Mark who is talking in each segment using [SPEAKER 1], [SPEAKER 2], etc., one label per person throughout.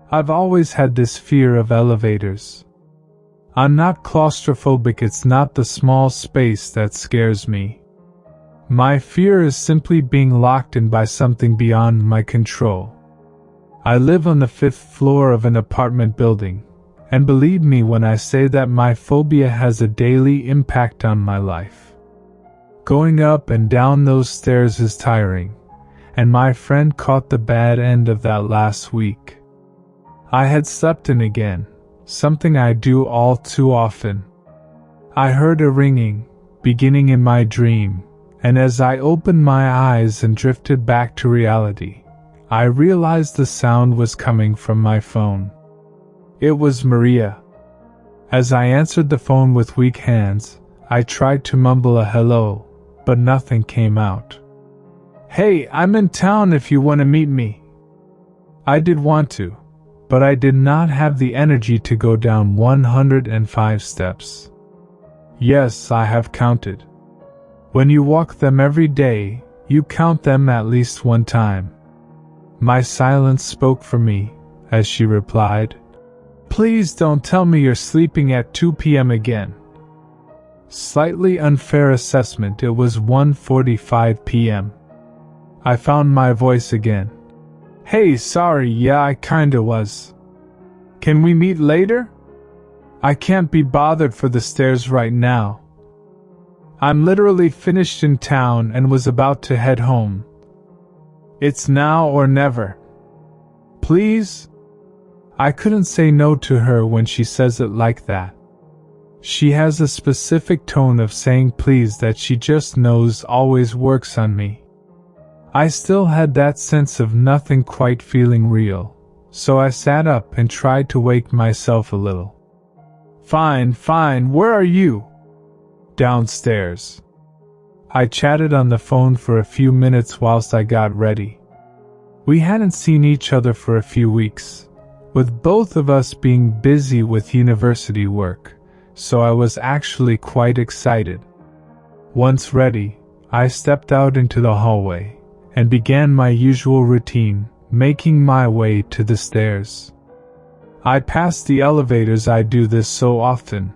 [SPEAKER 1] I've always had this fear of elevators. I'm not claustrophobic, it's not the small space that scares me. My fear is simply being locked in by something beyond my control. I live on the 5th floor of an apartment building, and believe me when I say that my phobia has a daily impact on my life. Going up and down those stairs is tiring, and my friend caught the bad end of that last week. I had slept in again, something I do all too often. I heard a ringing, beginning in my dream, and as I opened my eyes and drifted back to reality, I realized the sound was coming from my phone. It was Maria. As I answered the phone with weak hands, I tried to mumble a hello, but nothing came out. "Hey, I'm in town if you want to meet me." I did want to, but I did not have the energy to go down 105 steps. Yes, I have counted. When you walk them every day, you count them at least one time. My silence spoke for me, as she replied, "Please don't tell me you're sleeping at 2 p.m. again." Slightly unfair assessment, it was 1:45 p.m. I found my voice again. "Hey, sorry, yeah, I kinda was. Can we meet later? I can't be bothered for the stairs right now. I'm literally finished in town and was about to head home. It's now or never. Please?" I couldn't say no to her when she says it like that. She has a specific tone of saying please that she just knows always works on me. I still had that sense of nothing quite feeling real, so I sat up and tried to wake myself a little. Fine, where are you?" "Downstairs." I chatted on the phone for a few minutes whilst I got ready. We hadn't seen each other for a few weeks, with both of us being busy with university work, so I was actually quite excited. Once ready, I stepped out into the hallway and began my usual routine, making my way to the stairs. I passed the elevators. I do this so often,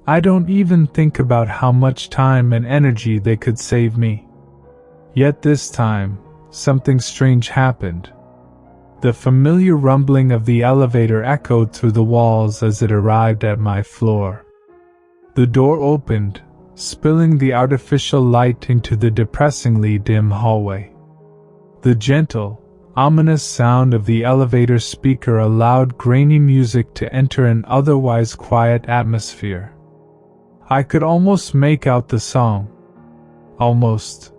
[SPEAKER 1] I don't even think about how much time and energy they could save me. Yet this time, something strange happened. The familiar rumbling of the elevator echoed through the walls as it arrived at my floor. The door opened, spilling the artificial light into the depressingly dim hallway. The gentle, ominous sound of the elevator speaker allowed grainy music to enter an otherwise quiet atmosphere. I could almost make out the song. Almost.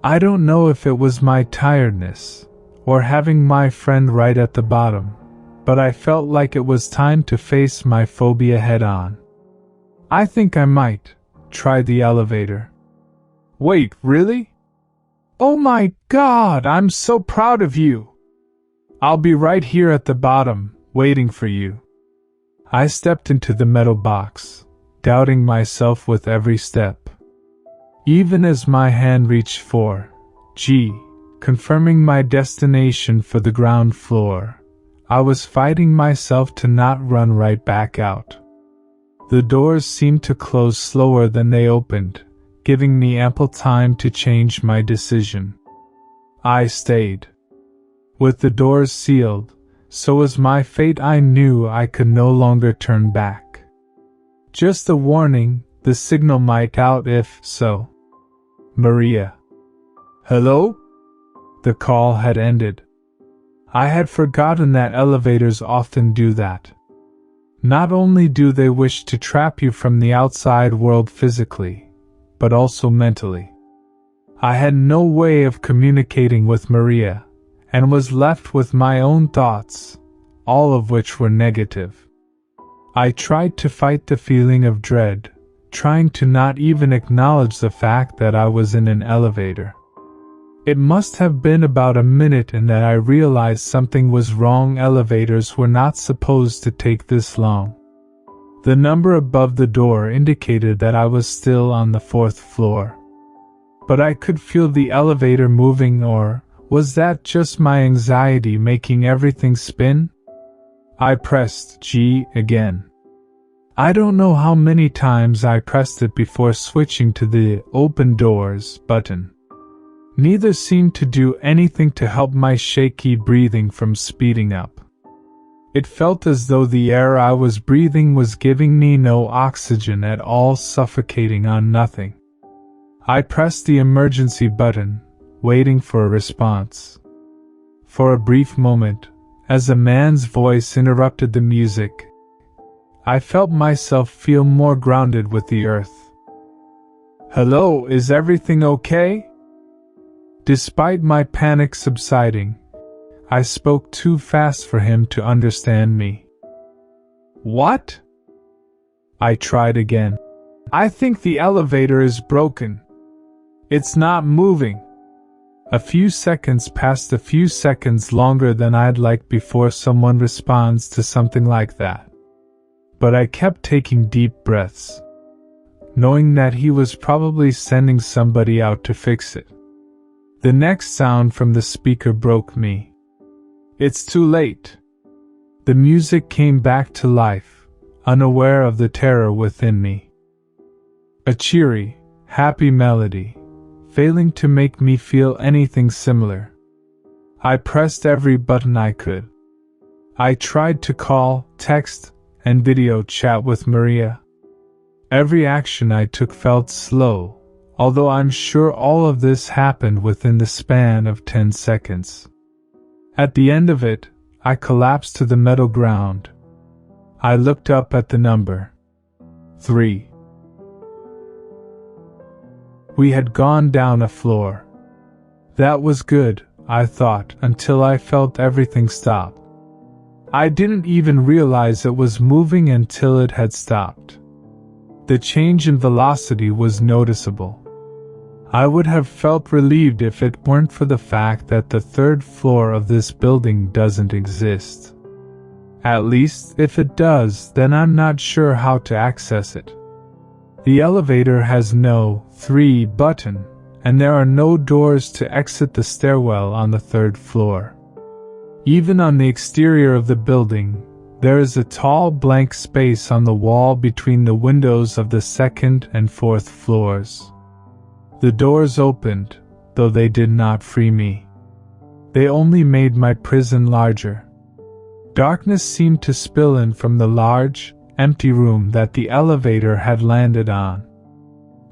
[SPEAKER 1] I don't know if it was my tiredness, or having my friend right at the bottom, but I felt like it was time to face my phobia head on. "I think I might try the elevator." "Wait, really? Oh my God, I'm so proud of you. I'll be right here at the bottom, waiting for you." I stepped into the metal box, doubting myself with every step. Even as my hand reached for G, confirming my destination for the ground floor, I was fighting myself to not run right back out. The doors seemed to close slower than they opened, giving me ample time to change my decision. I stayed. With the doors sealed, so was my fate. I knew I could no longer turn back. Just a warning, the signal might out if so. "Maria." "Hello?" The call had ended. I had forgotten that elevators often do that. Not only do they wish to trap you from the outside world physically, but also mentally. I had no way of communicating with Maria, and was left with my own thoughts, all of which were negative. I tried to fight the feeling of dread, trying to not even acknowledge the fact that I was in an elevator. It must have been about a minute and that I realized something was wrong. Elevators were not supposed to take this long. The number above the door indicated that I was still on the 4th floor. But I could feel the elevator moving, or Was that just my anxiety making everything spin? I pressed G again. I don't know how many times I pressed it before switching to the Open Doors button. Neither seemed to do anything to help my shaky breathing from speeding up. It felt as though the air I was breathing was giving me no oxygen at all, suffocating on nothing. I pressed the emergency button, waiting for a response. For a brief moment, as a man's voice interrupted the music, I felt myself feel more grounded with the earth. "Hello, is everything okay?" Despite my panic subsiding, I spoke too fast for him to understand me. "What?" I tried again. "I think the elevator is broken. It's not moving." A few seconds passed, a few seconds longer than I'd like before someone responds to something like that. But I kept taking deep breaths, knowing that he was probably sending somebody out to fix it. The next sound from the speaker broke me. "It's too late." The music came back to life, unaware of the terror within me. A cheery, happy melody, failing to make me feel anything similar. I pressed every button I could. I tried to call, text, and video chat with Maria. Every action I took felt slow, although I'm sure all of this happened within the span of 10 seconds. At the end of it, I collapsed to the metal ground. I looked up at the number 3. We had gone down a floor. That was good, I thought, until I felt everything stop. I didn't even realize it was moving until it had stopped. The change in velocity was noticeable. I would have felt relieved if it weren't for the fact that the third floor of this building doesn't exist. At least, if it does, then I'm not sure how to access it. The elevator has no 3 button, and there are no doors to exit the stairwell on the third floor. Even on the exterior of the building, there is a tall blank space on the wall between the windows of the second and fourth floors. The doors opened, though they did not free me. They only made my prison larger. Darkness seemed to spill in from the large, empty room that the elevator had landed on.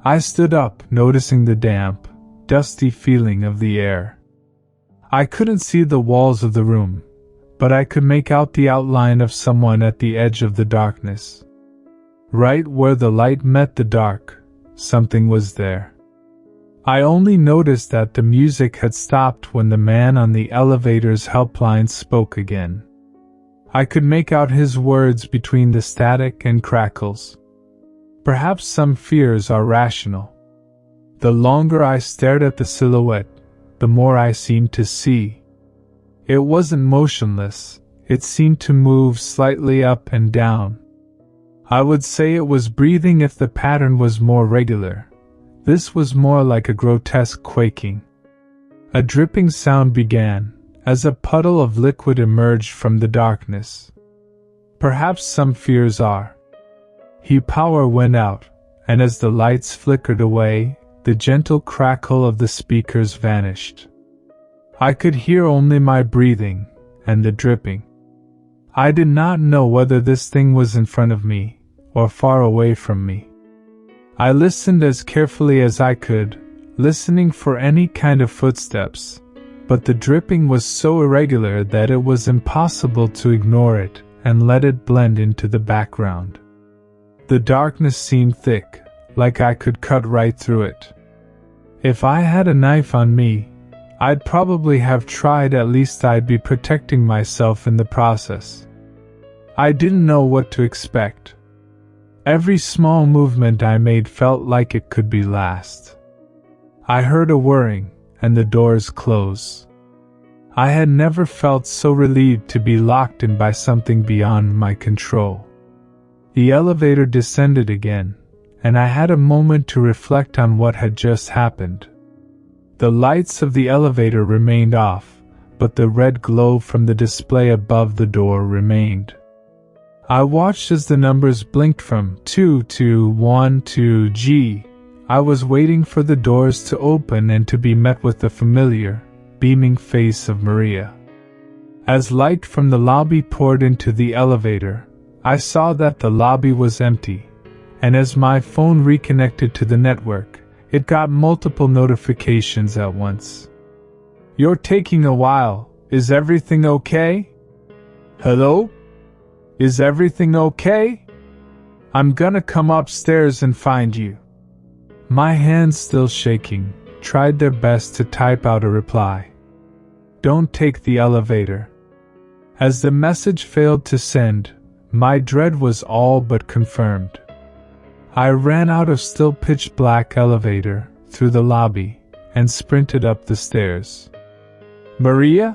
[SPEAKER 1] I stood up, noticing the damp, dusty feeling of the air. I couldn't see the walls of the room, but I could make out the outline of someone at the edge of the darkness. Right where the light met the dark, something was there. I only noticed that the music had stopped when the man on the elevator's helpline spoke again. I could make out his words between the static and crackles. Perhaps some fears are rational. The longer I stared at the silhouette, the more I seemed to see. It wasn't motionless, it seemed to move slightly up and down. I would say it was breathing if the pattern was more regular. This was more like a grotesque quaking. A dripping sound began, as a puddle of liquid emerged from the darkness. Perhaps some fears are. Power went out, and as the lights flickered away, the gentle crackle of the speakers vanished. I could hear only my breathing, and the dripping. I did not know whether this thing was in front of me, or far away from me. I listened as carefully as I could, listening for any kind of footsteps, but the dripping was so irregular that it was impossible to ignore it and let it blend into the background. The darkness seemed thick, like I could cut right through it. If I had a knife on me, I'd probably have tried. At least I'd be protecting myself in the process. I didn't know what to expect. Every small movement I made felt like it could be last. I heard a whirring, and the doors close. I had never felt so relieved to be locked in by something beyond my control. The elevator descended again, and I had a moment to reflect on what had just happened. The lights of the elevator remained off, but the red glow from the display above the door remained. I watched as the numbers blinked from 2 to 1 to G. I was waiting for the doors to open and to be met with the familiar, beaming face of Maria. As light from the lobby poured into the elevator, I saw that the lobby was empty, and as my phone reconnected to the network, it got multiple notifications at once. "You're taking a while. Is everything okay? Hello? Is everything okay? I'm gonna come upstairs and find you." My hands still shaking, tried their best to type out a reply. "Don't take the elevator." As the message failed to send, my dread was all but confirmed. I ran out of still pitch-black elevator, through the lobby, and sprinted up the stairs. "Maria?"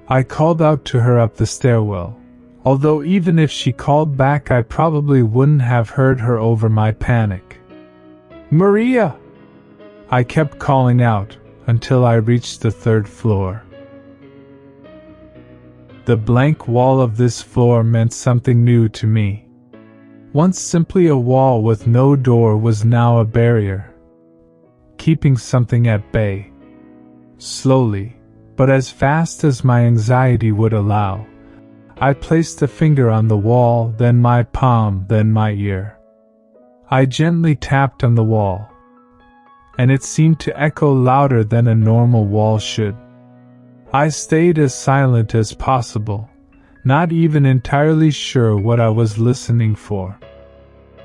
[SPEAKER 1] I called out to her up the stairwell, although even if she called back I probably wouldn't have heard her over my panic. "Maria!" I kept calling out, until I reached the 3rd floor. The blank wall of this floor meant something new to me. Once simply a wall with no door was now a barrier, keeping something at bay. Slowly, but as fast as my anxiety would allow, I placed a finger on the wall, then my palm, then my ear. I gently tapped on the wall, and it seemed to echo louder than a normal wall should. I stayed as silent as possible, not even entirely sure what I was listening for.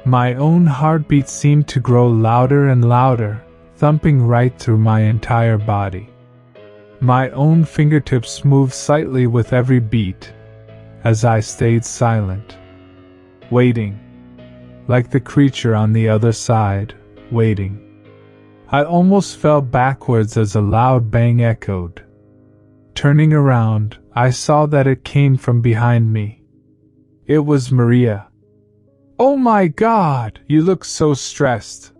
[SPEAKER 1] My own heartbeat seemed to grow louder and louder, thumping right through my entire body. My own fingertips moved slightly with every beat, as I stayed silent. Waiting. Like the creature on the other side, waiting. I almost fell backwards as a loud bang echoed. Turning around, I saw that it came from behind me. It was Maria. "Oh my God, you look so stressed.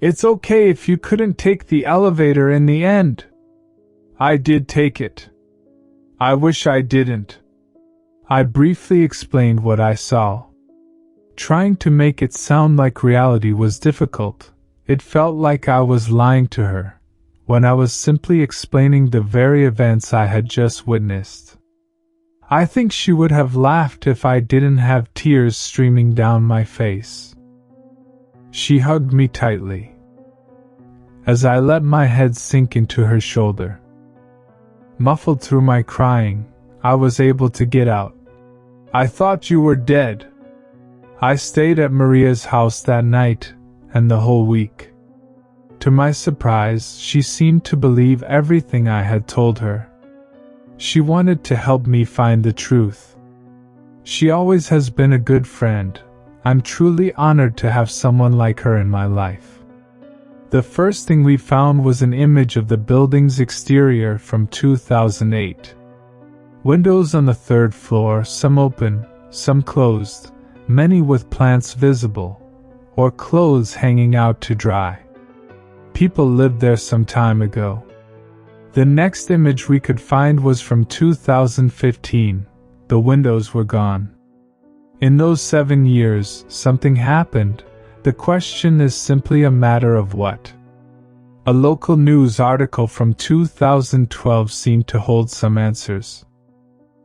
[SPEAKER 1] It's okay if you couldn't take the elevator in the end." "I did take it. I wish I didn't." I briefly explained what I saw. Trying to make it sound like reality was difficult. It felt like I was lying to her, when I was simply explaining the very events I had just witnessed. I think she would have laughed if I didn't have tears streaming down my face. She hugged me tightly, as I let my head sink into her shoulder. Muffled through my crying, I was able to get out. "I thought you were dead." I stayed at Maria's house that night, and the whole week. To my surprise, she seemed to believe everything I had told her. She wanted to help me find the truth. She always has been a good friend. I'm truly honored to have someone like her in my life. The first thing we found was an image of the building's exterior from 2008. Windows on the 3rd floor, some open, some closed, many with plants visible, or clothes hanging out to dry. People lived there some time ago. The next image we could find was from 2015. The windows were gone. In those 7 years, something happened. The question is simply a matter of what. A local news article from 2012 seemed to hold some answers.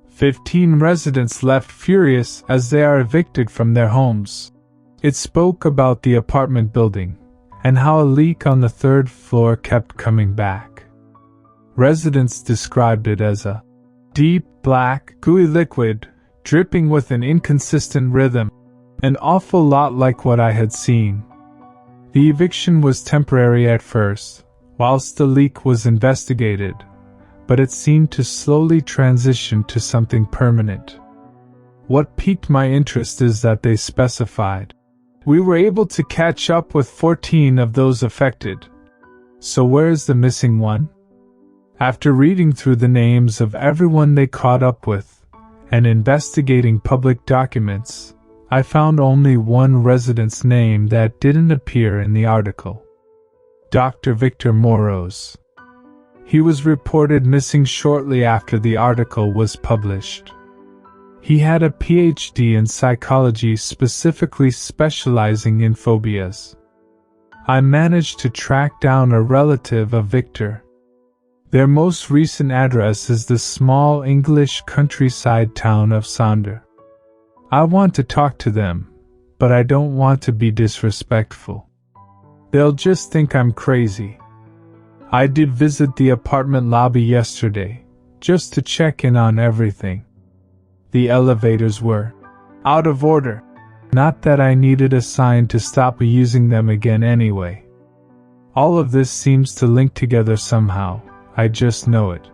[SPEAKER 1] 15 residents left furious as they are evicted from their homes. It spoke about the apartment building, and how a leak on the 3rd floor kept coming back. Residents described it as a deep, black, gooey liquid, dripping with an inconsistent rhythm, an awful lot like what I had seen. The eviction was temporary at first, whilst the leak was investigated, but it seemed to slowly transition to something permanent. What piqued my interest is that they specified, "We were able to catch up with 14 of those affected. So where's the missing one?" After reading through the names of everyone they caught up with, and investigating public documents, I found only one resident's name that didn't appear in the article. Dr. Victor Moros. He was reported missing shortly after the article was published. He had a PhD in psychology, specifically specializing in phobias. I managed to track down a relative of Victor. Their most recent address is the small English countryside town of Sonder. I want to talk to them, but I don't want to be disrespectful. They'll just think I'm crazy. I did visit the apartment lobby yesterday, just to check in on everything. The elevators were out of order. Not that I needed a sign to stop using them again anyway. All of this seems to link together somehow, I just know it.